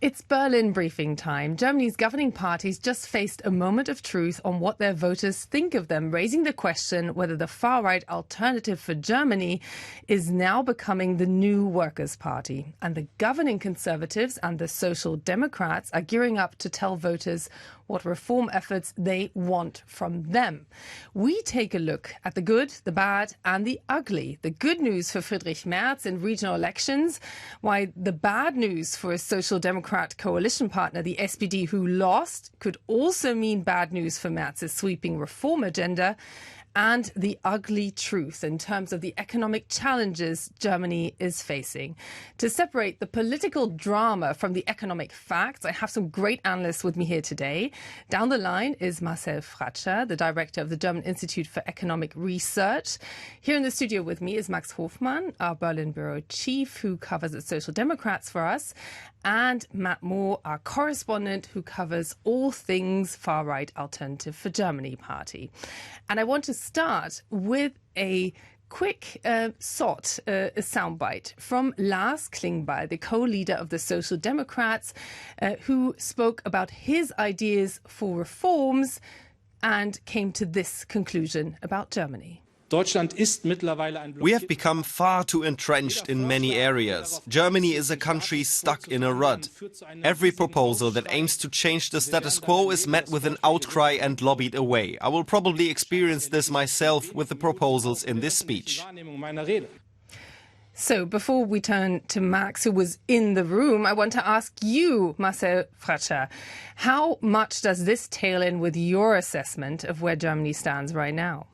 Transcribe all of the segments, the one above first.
It's Berlin briefing time. Germany's governing parties just faced a moment of truth on what their voters think of them, raising the question whether the far-right Alternative for Germany is now becoming the new Workers' Party. And the governing Conservatives and the Social Democrats are gearing up to tell voters what reform efforts they want from them. We take a look at the good, the bad and the ugly. The good news for Friedrich Merz in regional elections, why the bad news for a Social Democrat coalition partner, the SPD, who lost, could also mean bad news for Merz's sweeping reform agenda, and the ugly truth in terms of the economic challenges Germany is facing. To separate the political drama from the economic facts, I have some great analysts with me here today. Down the line is Marcel Fratzscher, the director of the German Institute for Economic Research. Here in the studio with me is Max Hofmann, our Berlin bureau chief, who covers the Social Democrats for us, and Matt Moore, our correspondent, who covers all things far-right Alternative for Germany party. And I want to start with a quick soundbite from Lars Klingbeil, the co-leader of the Social Democrats, who spoke about his ideas for reforms and came to this conclusion about Germany. We have become far too entrenched in many areas. Germany is a country stuck in a rut. Every proposal that aims to change the status quo is met with an outcry and lobbied away. I will probably experience this myself with the proposals in this speech. So before we turn to Max, who was in the room, I want to ask you, Marcel Fratzscher, how much does this tail in with your assessment of where Germany stands right now?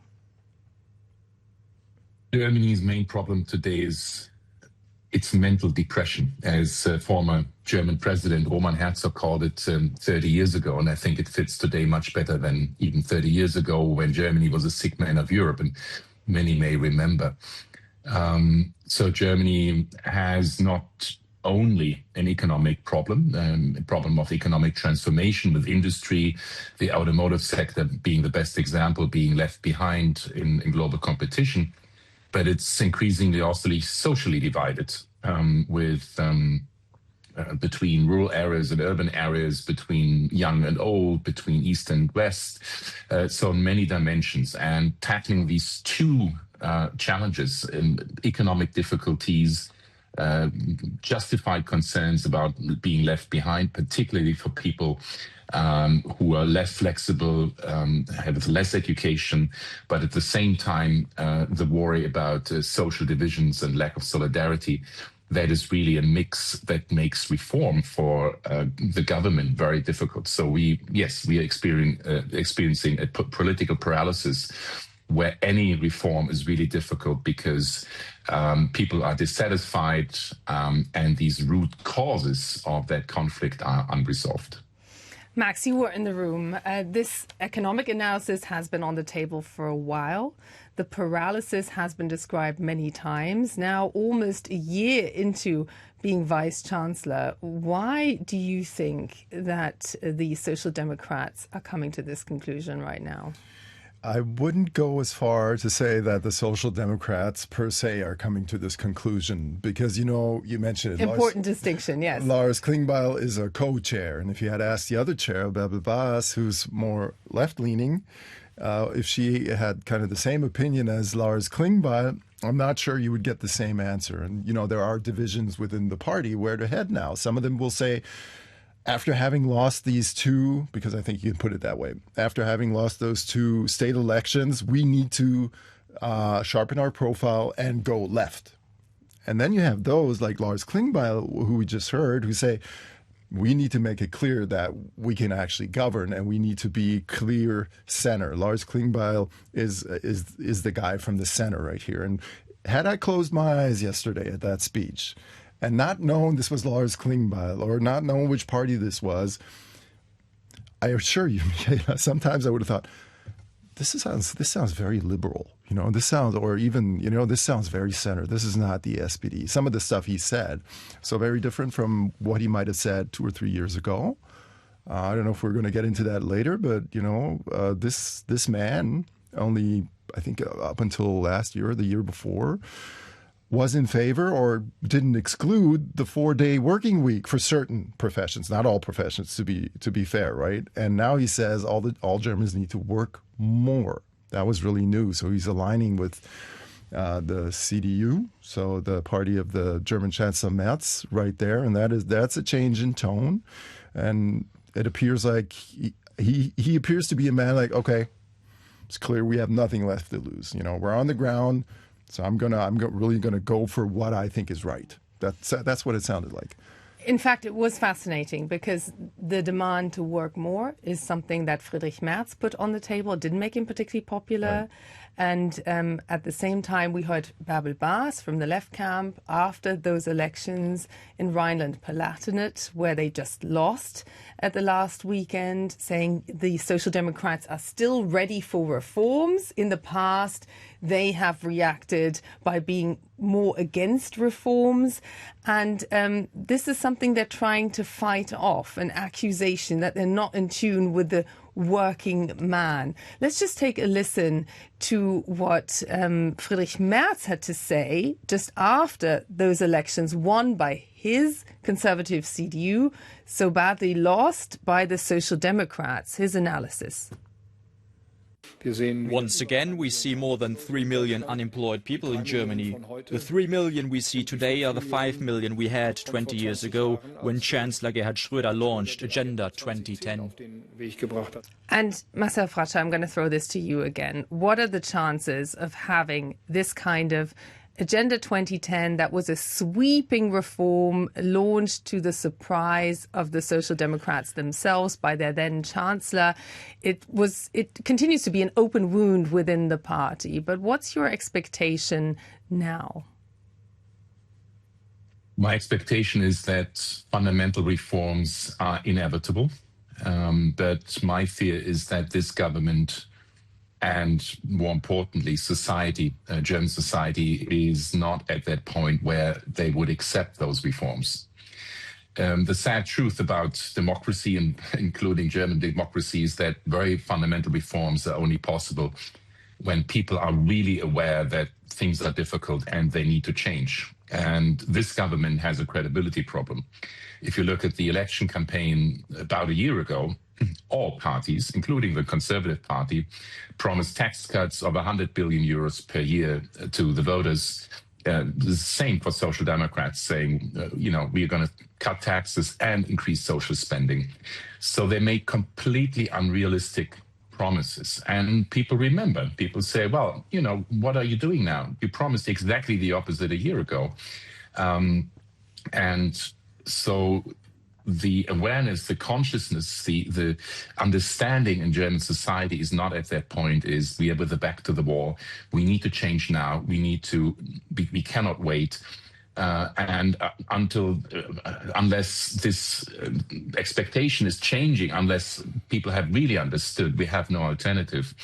Germany's main problem today is its mental depression, as former German President Roman Herzog called it 30 years ago. And I think it fits today much better than even 30 years ago when Germany was a sick man of Europe, and many may remember. So Germany has not only an economic problem, a problem of economic transformation with industry, the automotive sector being the best example, being left behind in global competition. But it's increasingly also socially divided between rural areas and urban areas, between young and old, between East and West, so in many dimensions. And tackling these two challenges, economic difficulties, justified concerns about being left behind, particularly for people who are less flexible, have less education, but at the same time, the worry about social divisions and lack of solidarity. That is really a mix that makes reform for the government very difficult. So we are experiencing a political paralysis where any reform is really difficult because people are dissatisfied and these root causes of that conflict are unresolved. Max, you were in the room. This economic analysis has been on the table for a while. The paralysis has been described many times. Now, almost a year into being Vice-Chancellor, why do you think that the Social Democrats are coming to this conclusion right now? I wouldn't go as far to say that the Social Democrats per se are coming to this conclusion because, you know, you mentioned it. Important distinction, yes. Lars Klingbeil is a co-chair. And if you had asked the other chair, Bärbel Bas, who's more left-leaning, if she had kind of the same opinion as Lars Klingbeil, I'm not sure you would get the same answer. And, you know, there are divisions within the party where to head now. Some of them will say, after having lost these two, because I think you can put it that way, after having lost those two state elections, we need to sharpen our profile and go left. And then you have those like Lars Klingbeil, who we just heard, who say, we need to make it clear that we can actually govern and we need to be clear center. Lars Klingbeil is the guy from the center right here. And had I closed my eyes yesterday at that speech and not known this was Lars Klingbeil or not known which party this was, I assure you, Michaela, sometimes I would have thought, this sounds very liberal, you know, this sounds very center. This is not the SPD. Some of the stuff he said, so very different from what he might have said 2 or 3 years ago. I don't know if we're going to get into that later, but, you know, this man only, I think up until last year or the year before, was in favor or didn't exclude the 4-day working week for certain professions, not all professions, to be fair, right? And now he says all Germans need to work more. That was really new. So he's aligning with the CDU, so the party of the German Chancellor Merz, right there, and that's a change in tone, and it appears like he appears to be a man like, okay, it's clear we have nothing left to lose. You know, we're on the ground. So I'm really gonna go for what I think is right. That's what it sounded like. In fact, it was fascinating because the demand to work more is something that Friedrich Merz put on the table. It didn't make him particularly popular. Right. And at the same time, we heard Bärbel Baas from the left camp after those elections in Rhineland-Palatinate, where they just lost at the last weekend, saying the Social Democrats are still ready for reforms. In the past, they have reacted by being more against reforms. And this is something they're trying to fight off, an accusation that they're not in tune with the working man. Let's just take a listen to what Friedrich Merz had to say just after those elections won by his conservative CDU, so badly lost by the Social Democrats. His analysis. Once again, we see more than 3 million unemployed people in Germany. The 3 million we see today are the 5 million we had 20 years ago when Chancellor Gerhard Schröder launched Agenda 2010. And Marcel Fratzscher, I'm going to throw this to you again. What are the chances of having this kind of Agenda 2010 that was a sweeping reform launched to the surprise of the Social Democrats themselves by their then Chancellor? It continues to be an open wound within the party. But what's your expectation now? My expectation is that fundamental reforms are inevitable. But my fear is that this government and more importantly, society, German society, is not at that point where they would accept those reforms. The sad truth about democracy, and including German democracy, is that very fundamental reforms are only possible when people are really aware that things are difficult and they need to change. And this government has a credibility problem. If you look at the election campaign about a year ago, all parties, including the Conservative Party, promised tax cuts of 100 billion euros per year to the voters. The same for Social Democrats, saying, we are going to cut taxes and increase social spending. So they made completely unrealistic promises. And people remember. People say, well, what are you doing now? You promised exactly the opposite a year ago. And so the awareness, the consciousness, the understanding in German society is not at that point. Is we are with the back to the wall. We need to change now. We cannot wait. Unless this expectation is changing, unless people have really understood, we have no alternative.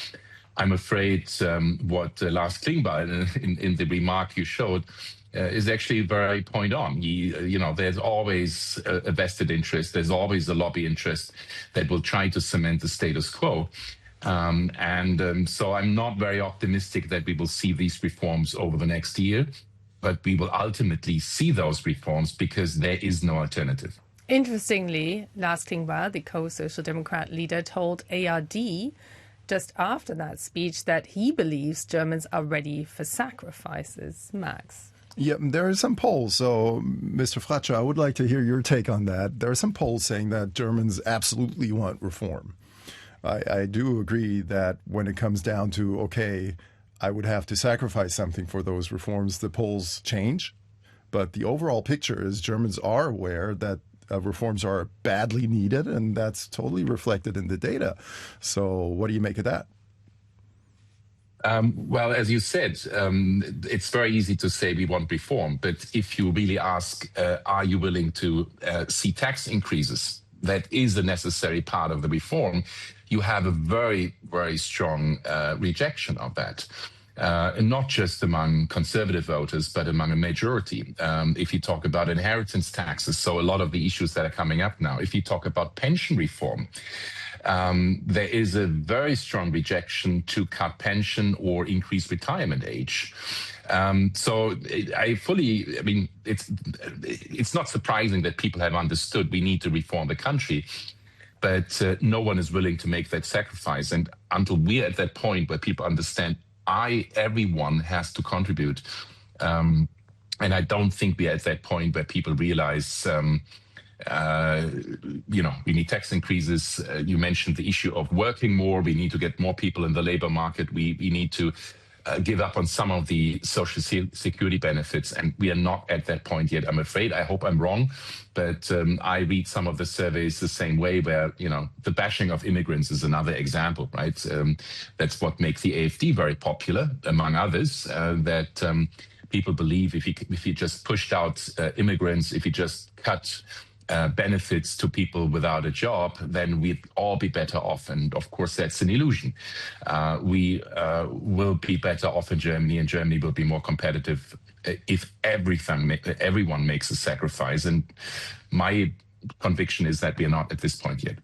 I'm afraid what Lars Klingbeil in the remark you showed is actually very point on. There's always a vested interest. There's always a lobby interest that will try to cement the status quo. So I'm not very optimistic that we will see these reforms over the next year, but we will ultimately see those reforms because there is no alternative. Interestingly, Lars Klingbeil, the co-Social Democrat leader, told ARD just after that speech that he believes Germans are ready for sacrifices. Max? Yeah, there are some polls. So, Mr. Fratzscher, I would like to hear your take on that. There are some polls saying that Germans absolutely want reform. I do agree that when it comes down to, okay, I would have to sacrifice something for those reforms, the polls change. But the overall picture is Germans are aware that reforms are badly needed, and that's totally reflected in the data. So what do you make of that? Well, as you said, it's very easy to say we want reform. But if you really ask, are you willing to see tax increases? That is a necessary part of the reform. You have a very, very strong rejection of that. And not just among conservative voters, but among a majority. If you talk about inheritance taxes, so a lot of the issues that are coming up now, if you talk about pension reform, there is a very strong rejection to cut pension or increase retirement age. It's not surprising that people have understood we need to reform the country, but no one is willing to make that sacrifice. And until we're at that point where people understand everyone has to contribute, and I don't think we're at that point where people realize, we need tax increases. You mentioned the issue of working more. We need to get more people in the labor market. We need to give up on some of the social security benefits, and we are not at that point yet, I'm afraid. I hope I'm wrong, but I read some of the surveys the same way, where the bashing of immigrants is another example, right? That's what makes the AfD very popular, among others, that people believe if you just pushed out immigrants, if you just cut benefits to people without a job, then we'd all be better off. And of course, that's an illusion. We will be better off in Germany, and Germany will be more competitive if everyone makes a sacrifice. And my conviction is that we are not at this point yet.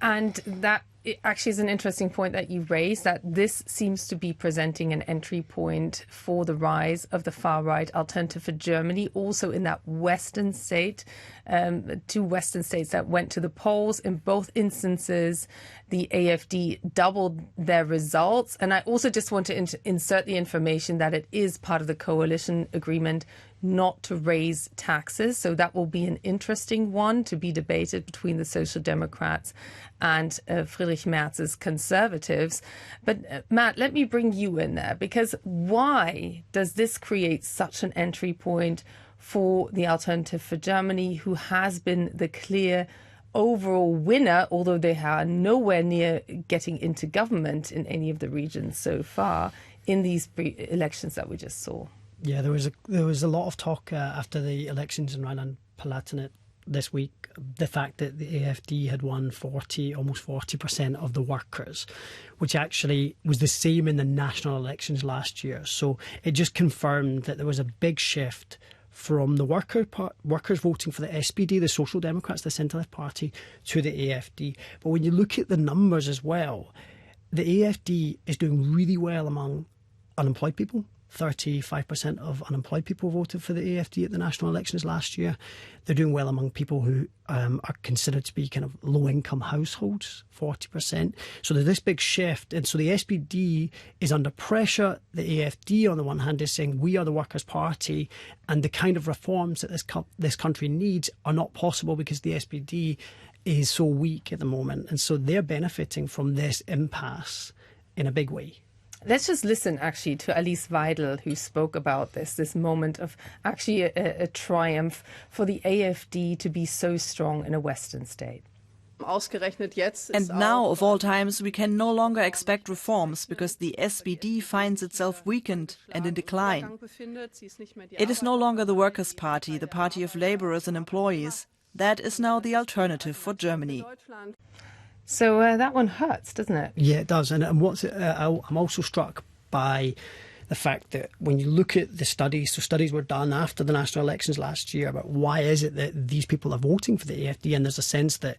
And that actually is an interesting point that you raised, that this seems to be presenting an entry point for the rise of the far-right Alternative for Germany, also in that Western state, 2 Western states that went to the polls. In both instances, the AfD doubled their results. And I also just want to insert the information that it is part of the coalition agreement not to raise taxes. So that will be an interesting one to be debated between the Social Democrats and Friedrich Merz's Conservatives. But Matt, let me bring you in there, because why does this create such an entry point for the Alternative for Germany, who has been the clear overall winner, although they are nowhere near getting into government in any of the regions so far in these elections that we just saw? Yeah, there was a lot of talk after the elections in Rhineland-Palatinate this week, the fact that the AfD had won almost 40% of the workers, which actually was the same in the national elections last year. So it just confirmed that there was a big shift from the workers voting for the SPD, the Social Democrats, the centre-left party, to the AfD. But when you look at the numbers as well, the AfD is doing really well among unemployed people. 35% of unemployed people voted for the AfD at the national elections last year. They're doing well among people who are considered to be kind of low-income households, 40%. So there's this big shift. And so the SPD is under pressure. The AfD, on the one hand, is saying we are the Workers' Party, and the kind of reforms that this country needs are not possible because the SPD is so weak at the moment. And so they're benefiting from this impasse in a big way. Let's just listen, actually, to Alice Weidel, who spoke about this moment of actually a triumph for the AfD to be so strong in a Western state. And now, of all times, we can no longer expect reforms because the SPD finds itself weakened and in decline. It is no longer the Workers' Party, the party of laborers and employees. That is now the Alternative for Germany. So that one hurts, doesn't it? Yeah, it does. And I'm also struck by the fact that when you look at the studies, so studies were done after the national elections last year about why is it that these people are voting for the AfD, and there's a sense that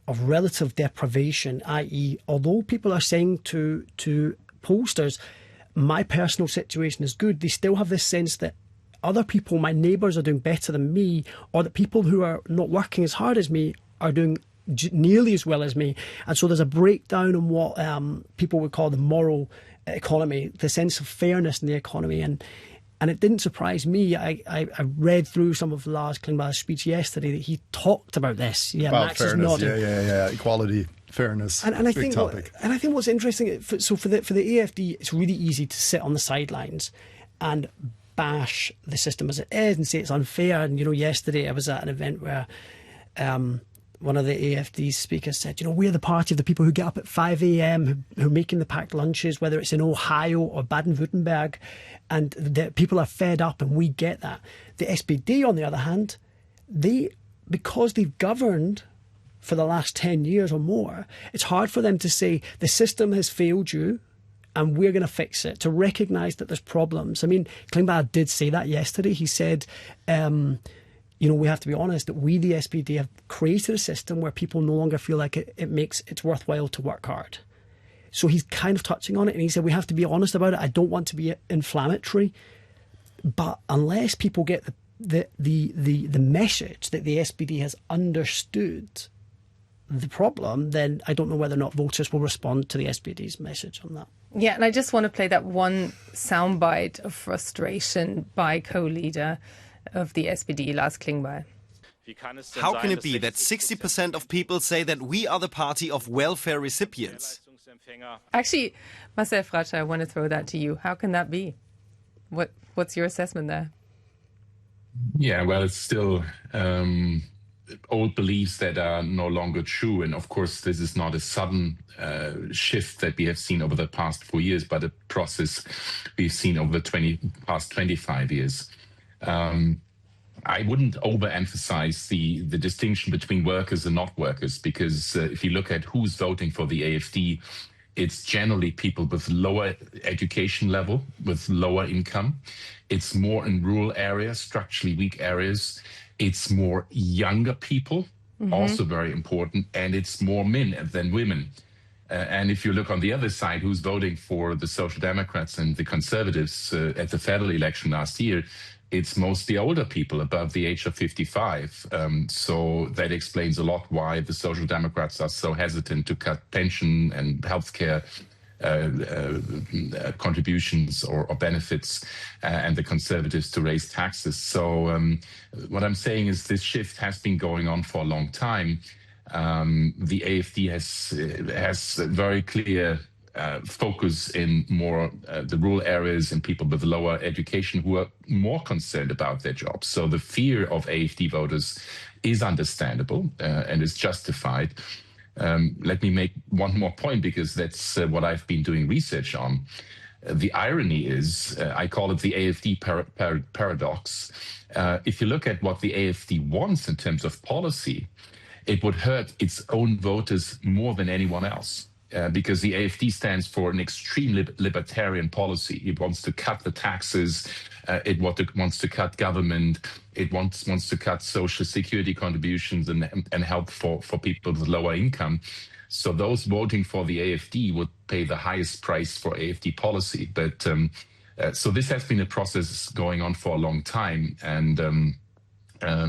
of relative deprivation, i.e., although people are saying to pollsters, my personal situation is good, they still have this sense that other people, my neighbours, are doing better than me, or that people who are not working as hard as me are doing nearly as well as me. And so there's a breakdown in what people would call the moral economy, the sense of fairness in the economy. And it didn't surprise me. I read through some of Lars Klingbeil's speech yesterday that he talked about this. Yeah, about Max fairness, is nodding. Yeah, equality, fairness, and I think topic. And I think what's interesting, so for the AfD, it's really easy to sit on the sidelines and bash the system as it is and say it's unfair. And, yesterday I was at an event where one of the AfD speakers said, we're the party of the people who get up at 5 a.m, who are making the packed lunches, whether it's in Ohio or Baden-Württemberg, and the people are fed up, and we get that. The SPD, on the other hand, because they've governed for the last 10 years or more, it's hard for them to say the system has failed you and we're going to fix it, to recognise that there's problems. I mean, Klingbeil did say that yesterday. He said, we have to be honest that we, the SPD, have created a system where people no longer feel like it's worthwhile to work hard. So he's kind of touching on it, and he said we have to be honest about it. I don't want to be inflammatory, but unless people get the message that the SPD has understood the problem, then I don't know whether or not voters will respond to the SPD's message on that. Yeah, and I just want to play that one soundbite of frustration by co-leader of the SPD, Lars Klingbeil. How can it be that 60% of people say that we are the party of welfare recipients? Actually, Marcel Fratzscher, I want to throw that to you. How can that be? What's your assessment there? Yeah, well, it's still old beliefs that are no longer true. And of course, this is not a sudden shift that we have seen over the past 4 years, but a process we've seen over the past 25 years. I wouldn't overemphasize the distinction between workers and not workers, because if you look at who's voting for the AfD, it's generally people with lower education level, with lower income. It's more in rural areas, structurally weak areas. It's more younger people, also very important, and it's more men than women. And if you look on the other side, who's voting for the Social Democrats and the Conservatives at the federal election last year, it's mostly older people above the age of 55. So that explains a lot why the Social Democrats are so hesitant to cut pension and healthcare contributions or benefits, and the Conservatives to raise taxes. So what I'm saying is this shift has been going on for a long time. The AfD has a very clear focus in more the rural areas and people with lower education who are more concerned about their jobs. So the fear of AfD voters is understandable and is justified. Let me make one more point, because that's what I've been doing research on. The irony is, I call it the AfD paradox. If you look at what the AfD wants in terms of policy, it would hurt its own voters more than anyone else. Because the AfD stands for an extreme libertarian policy. It wants to cut the taxes, it wants to cut government, it wants to cut social security contributions and help for people with lower income. So those voting for the AfD would pay the highest price for AfD policy. But so this has been a process going on for a long time. And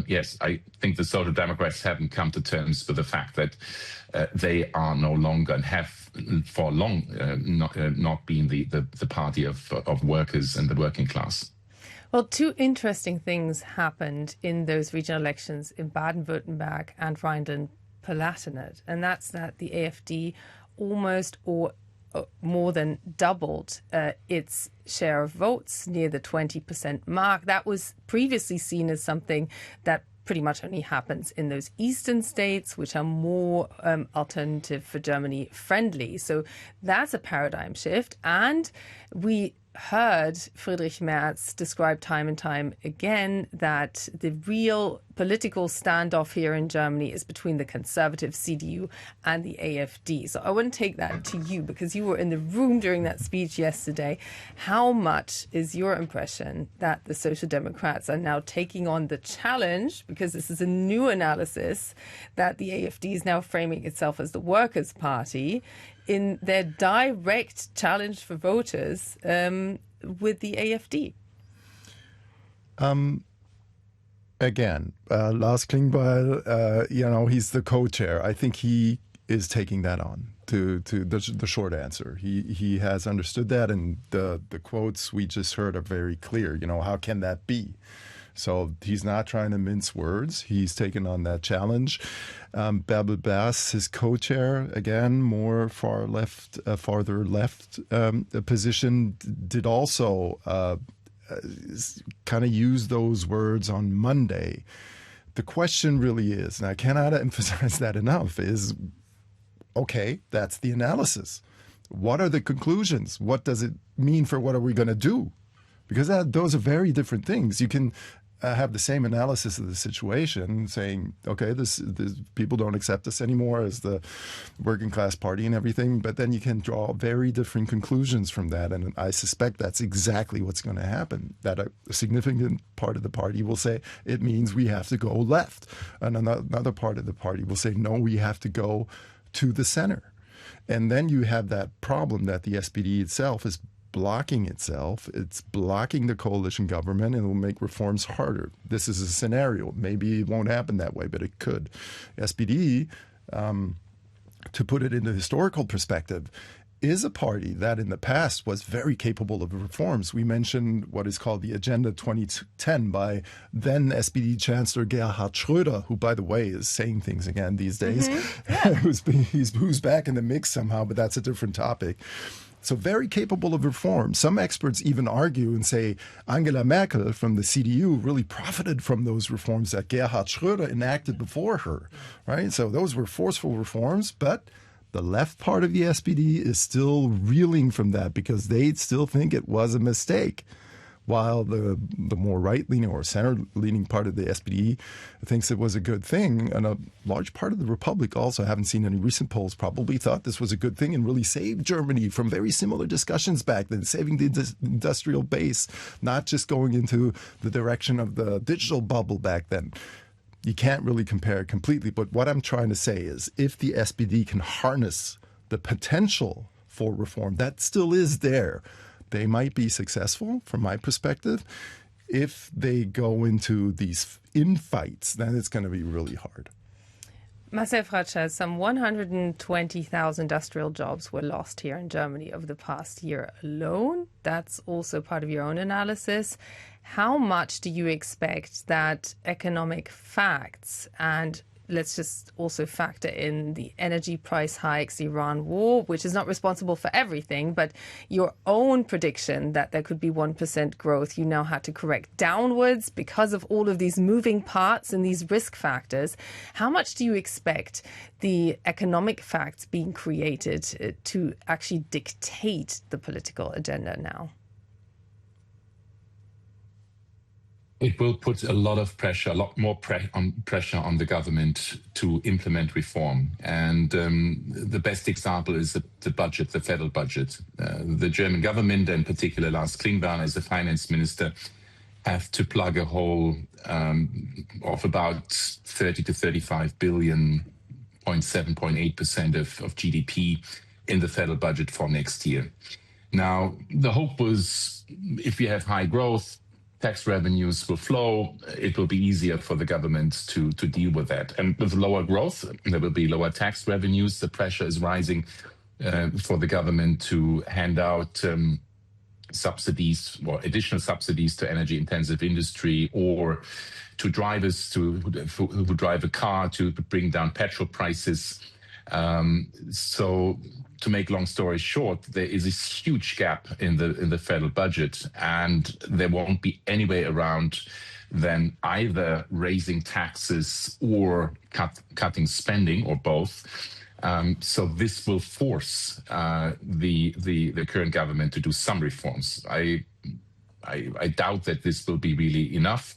yes, I think the Social Democrats haven't come to terms with the fact that they are no longer and have for long not been the party of workers and the working class. Well, two interesting things happened in those regional elections in Baden-Württemberg and Rhineland-Palatinate, and that's that the AfD almost or more than doubled its share of votes, near the 20% mark. That was previously seen as something that pretty much only happens in those eastern states, which are more alternative for Germany friendly. So that's a paradigm shift. And we heard Friedrich Merz describe time and time again that the real political standoff here in Germany is between the conservative CDU and the AfD. So I want to take that to you, because you were in the room during that speech yesterday. How much is your impression that the Social Democrats are now taking on the challenge, because this is a new analysis, that the AfD is now framing itself as the Workers' Party, in their direct challenge for voters with the AfD? Again, Lars Klingbeil, he's the co-chair. I think he is taking that on, to the short answer. He has understood that, and the quotes we just heard are very clear. How can that be? So he's not trying to mince words. He's taken on that challenge. Bärbel Baas, his co-chair, again, more farther left position, did also kind of use those words on Monday. The question really is, and I cannot emphasize that enough, is, okay, that's the analysis. What are the conclusions? What does it mean for what are we going to do? Because those are very different things. You can have the same analysis of the situation, saying, okay, this people don't accept us anymore as the working class party and everything, but then you can draw very different conclusions from that. And I suspect that's exactly what's going to happen, that a significant part of the party will say it means we have to go left. And another part of the party will say, no, we have to go to the center. And then you have that problem that the SPD itself is blocking itself. It's blocking the coalition government, and it will make reforms harder. This is a scenario. Maybe it won't happen that way, but it could. SPD, to put it into historical perspective, is a party that in the past was very capable of reforms. We mentioned what is called the Agenda 2010 by then SPD Chancellor Gerhard Schröder, who, by the way, is saying things again these days, who's back in the mix somehow, but that's a different topic. So very capable of reform. Some experts even argue and say Angela Merkel from the CDU really profited from those reforms that Gerhard Schröder enacted before her, right? So those were forceful reforms, but the left part of the SPD is still reeling from that because they still think it was a mistake, while the more right-leaning or center-leaning part of the SPD thinks it was a good thing. And a large part of the Republic also, haven't seen any recent polls, probably thought this was a good thing and really saved Germany from very similar discussions back then, saving the industrial base, not just going into the direction of the digital bubble back then. You can't really compare it completely, but what I'm trying to say is if the SPD can harness the potential for reform, that still is there. They might be successful, from my perspective. If they go into these infights, then it's going to be really hard. Marcel Fratzscher, some 120,000 industrial jobs were lost here in Germany over the past year alone. That's also part of your own analysis. How much do you expect that economic facts, and let's just also factor in the energy price hikes, the Iran war, which is not responsible for everything, but your own prediction that there could be 1% growth, you now had to correct downwards because of all of these moving parts and these risk factors. How much do you expect the economic facts being created to actually dictate the political agenda now? It will put a lot of pressure, a lot more pressure on the government to implement reform. And the best example is the budget, the federal budget. The German government, and particularly Lars Klingbeil as the finance minister, have to plug a hole of about 30 to 35 billion, 0.7% of GDP in the federal budget for next year. Now, the hope was if we have high growth, tax revenues will flow, it will be easier for the government to deal with that. And with lower growth, there will be lower tax revenues. The pressure is rising for the government to hand out subsidies or additional subsidies to energy-intensive industry, or to drivers who drive a car to bring down petrol prices. So to make long story short, there is this huge gap in the federal budget, and there won't be any way around than either raising taxes or cutting spending, or both. So this will force the current government to do some reforms. I doubt that this will be really enough,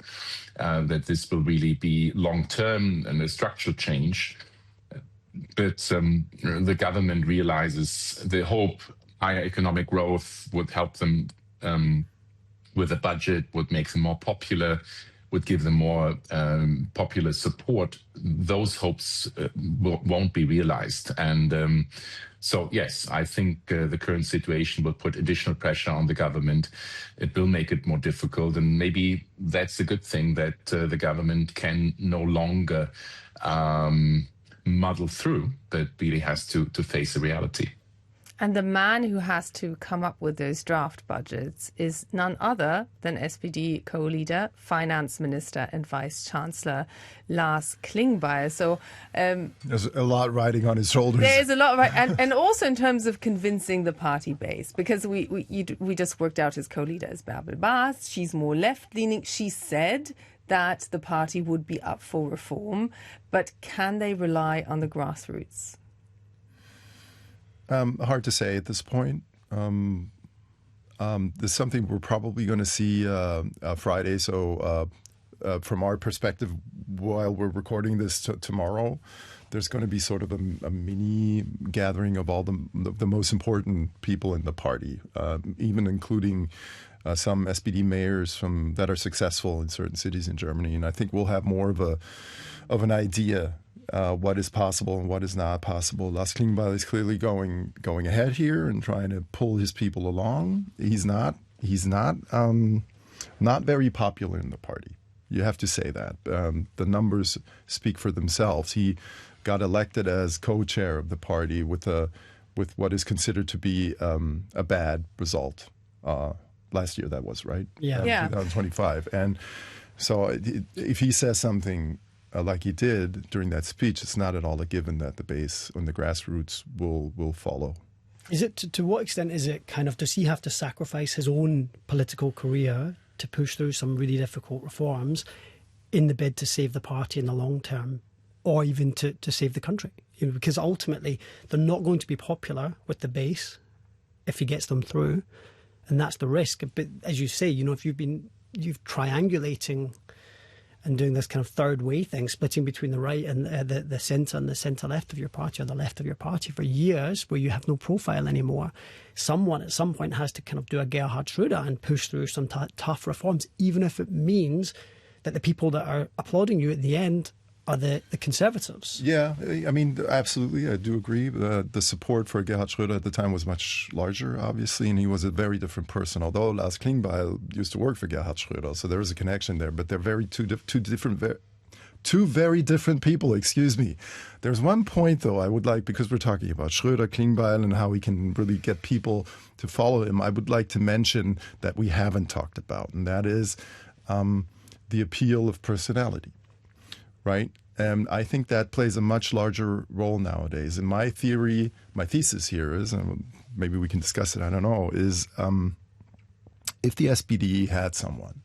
that this will really be long-term and a structural change. But the government realizes the hope higher economic growth would help them with a budget, would make them more popular, would give them more popular support. Those hopes won't be realized. And so, yes, I think the current situation will put additional pressure on the government. It will make it more difficult. And maybe that's a good thing, that the government can no longer muddle through, but really has to face a reality. And the man who has to come up with those draft budgets is none other than SPD co-leader, finance minister and vice chancellor Lars Klingbeil. So there's a lot riding on his shoulders. There is a lot, right? And also in terms of convincing the party base, because we just worked out his co-leader is Bärbel Bas. She's more left-leaning. She said that the party would be up for reform, but can they rely on the grassroots? Hard to say at this point. There's something we're probably going to see Friday. So from our perspective, while we're recording this tomorrow, there's going to be sort of a mini gathering of all the most important people in the party, even including some SPD mayors that are successful in certain cities in Germany. And I think we'll have more of an idea what is possible and what is not possible. Lars Klingbeil is clearly going ahead here and trying to pull his people along. He's not very popular in the party. You have to say that. The numbers speak for themselves. He got elected as co-chair of the party with what is considered to be a bad result. Last year, that was, right? Yeah. 2025. And so if he says something like he did during that speech, it's not at all a given that the base and the grassroots will follow. Is it to what extent is it kind of, does he have to sacrifice his own political career to push through some really difficult reforms in the bid to save the party in the long term, or even to save the country? Because ultimately they're not going to be popular with the base if he gets them through, and that's the risk. But as you say, if you've triangulating and doing this kind of third way thing, splitting between the right and the centre and the centre left of your party, or the left of your party for years, where you have no profile anymore, someone at some point has to kind of do a Gerhard Schröder and push through some tough reforms, even if it means that the people that are applauding you at the end are the Conservatives. Yeah, I mean, absolutely, I do agree. The support for Gerhard Schröder at the time was much larger, obviously, and he was a very different person. Although Lars Klingbeil used to work for Gerhard Schröder, so there is a connection there. But they're two very different people. Excuse me. There's one point, though, I would like, because we're talking about Schröder, Klingbeil, and how we can really get people to follow him. I would like to mention that we haven't talked about, and that is the appeal of personality. Right? And I think that plays a much larger role nowadays. And my thesis here is, and maybe we can discuss it, I don't know, is if the SPD had someone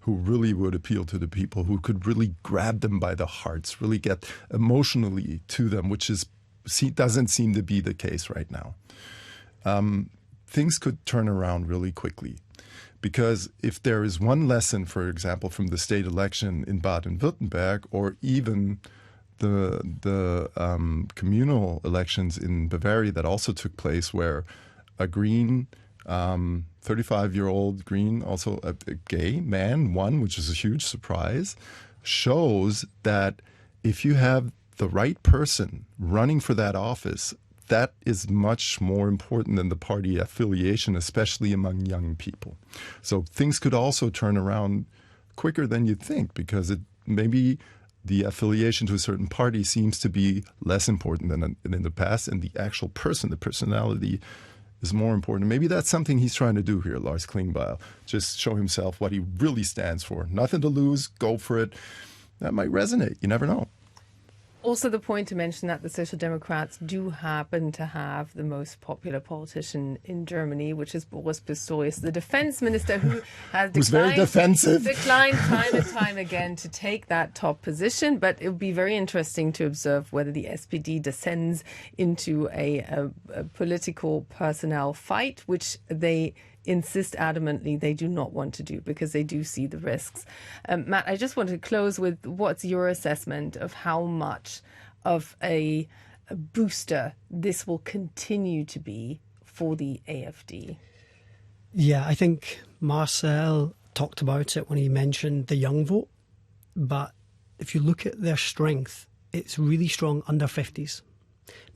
who really would appeal to the people, who could really grab them by the hearts, really get emotionally to them, which doesn't seem to be the case right now, things could turn around really quickly. Because if there is one lesson, for example, from the state election in Baden-Württemberg, or even the communal elections in Bavaria that also took place, where a green 35-year-old green, also a gay man, won, which is a huge surprise, shows that if you have the right person running for that office, that is much more important than the party affiliation, especially among young people. So things could also turn around quicker than you'd think, because maybe the affiliation to a certain party seems to be less important than in the past, and the actual person, the personality, is more important. Maybe that's something he's trying to do here, Lars Klingbeil. Just show himself what he really stands for. Nothing to lose, go for it. That might resonate. You never know. Also, the point to mention that the Social Democrats do happen to have the most popular politician in Germany, which is Boris Pistorius, the defense minister, who has declined time and time again to take that top position. But it would be very interesting to observe whether the SPD descends into a political personnel fight, which they insist adamantly they do not want to do, because they do see the risks. Matt, I just want to close with, what's your assessment of how much of a booster this will continue to be for the AfD? Yeah, I think Marcel talked about it when he mentioned the young vote. But if you look at their strength, it's really strong under 50s.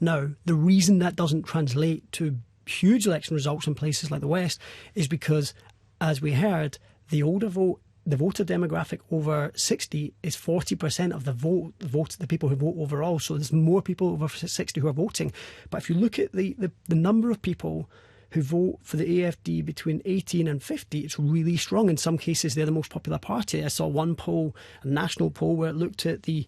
Now, the reason that doesn't translate to huge election results in places like the West is because, as we heard, the older vote, the voter demographic over 60 is 40% of the people who vote overall. So there's more people over 60 who are voting. But if you look at the number of people who vote for the AfD between 18 and 50, it's really strong. In some cases, they're the most popular party. I saw one poll, a national poll, where it looked at the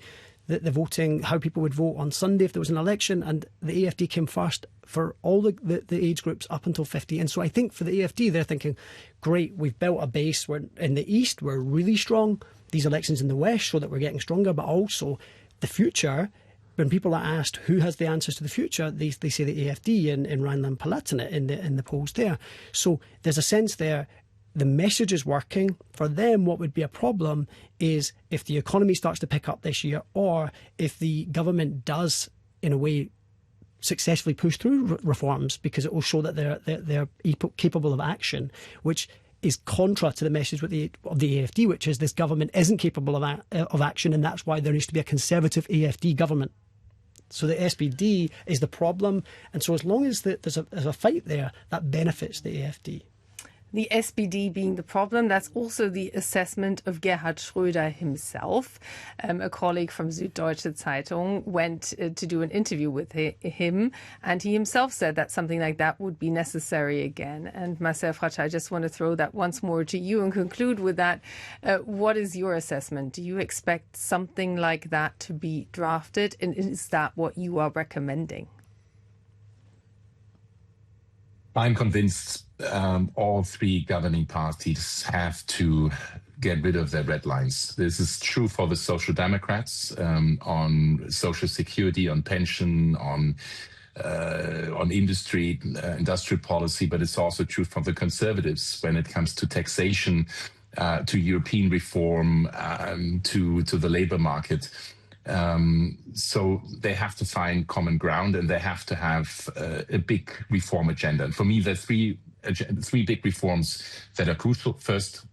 voting, how people would vote on Sunday if there was an election, and the AfD came first for all the age groups up until 50. And so I think for the AfD, they're thinking, great, we've built a base where in the East we're really strong. These elections in the West show that we're getting stronger, but also the future. When people are asked who has the answers to the future, they say the AfD in Rhineland-Palatinate in the polls there. So there's a sense there. The message is working. For them, what would be a problem is if the economy starts to pick up this year, or if the government does, in a way, successfully push through reforms, because it will show that they're capable of action, which is contra to the message of the AfD, which is this government isn't capable of action, and that's why there needs to be a conservative AfD government. So the SPD is the problem, and so as long as there's a fight there, that benefits the AfD. The SPD being the problem, that's also the assessment of Gerhard Schröder himself. A colleague from Süddeutsche Zeitung went to do an interview with him, and he himself said that something like that would be necessary again. And Marcel Fratzscher, I just want to throw that once more to you and conclude with that. What is your assessment? Do you expect something like that to be drafted, and is that what you are recommending? I'm convinced all three governing parties have to get rid of their red lines. This is true for the Social Democrats on social security, on pension, on industry, industrial policy, but it's also true for the Conservatives when it comes to taxation, to European reform, to the labor market. So they have to find common ground, and they have to have a big reform agenda. And for me, there are three big reforms that are crucial. First,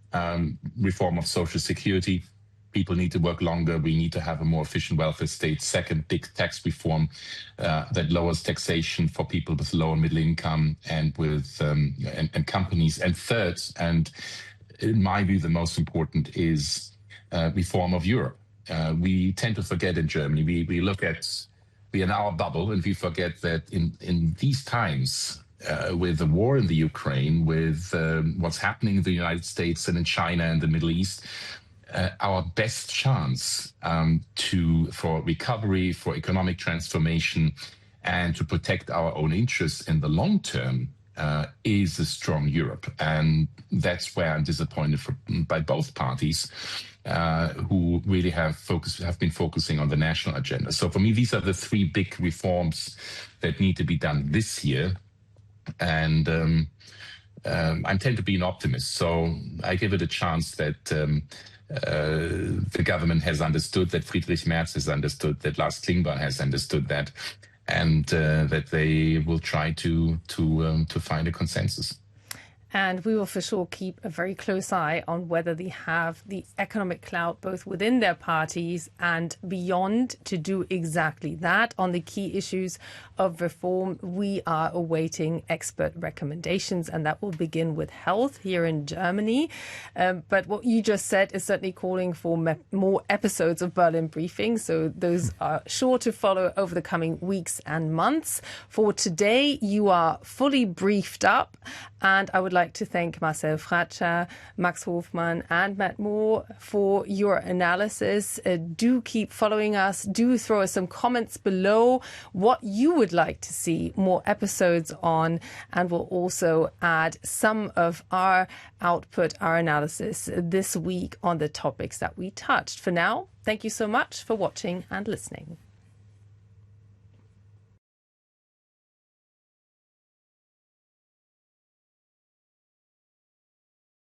reform of social security. People need to work longer. We need to have a more efficient welfare state. Second, big tax reform that lowers taxation for people with low and middle income and with and companies. And third, and in my view, the most important is reform of Europe. We tend to forget in Germany. We are in our bubble, and we forget that in these times, with the war in the Ukraine, with what's happening in the United States and in China and the Middle East, our best chance for recovery, for economic transformation, and to protect our own interests in the long term is a strong Europe. And that's where I'm disappointed by both parties who really have been focusing on the national agenda. So for me, these are the three big reforms that need to be done this year. And I tend to be an optimist. So I give it a chance that the government has understood, that Friedrich Merz has understood, that Lars Klingbeil has understood that, and that they will try to find a consensus. And we will for sure keep a very close eye on whether they have the economic clout both within their parties and beyond to do exactly that. On the key issues of reform, we are awaiting expert recommendations, and that will begin with health here in Germany. But what you just said is certainly calling for more episodes of Berlin Briefing. So those are sure to follow over the coming weeks and months. For today, you are fully briefed up, and I would like to thank Marcel Fratzscher, Max Hofmann and Matt Moore for your analysis. Do keep following us. Do throw us some comments below what you would like to see more episodes on, and we'll also add some of our output, our analysis this week on the topics that we touched. For now, thank you so much for watching and listening.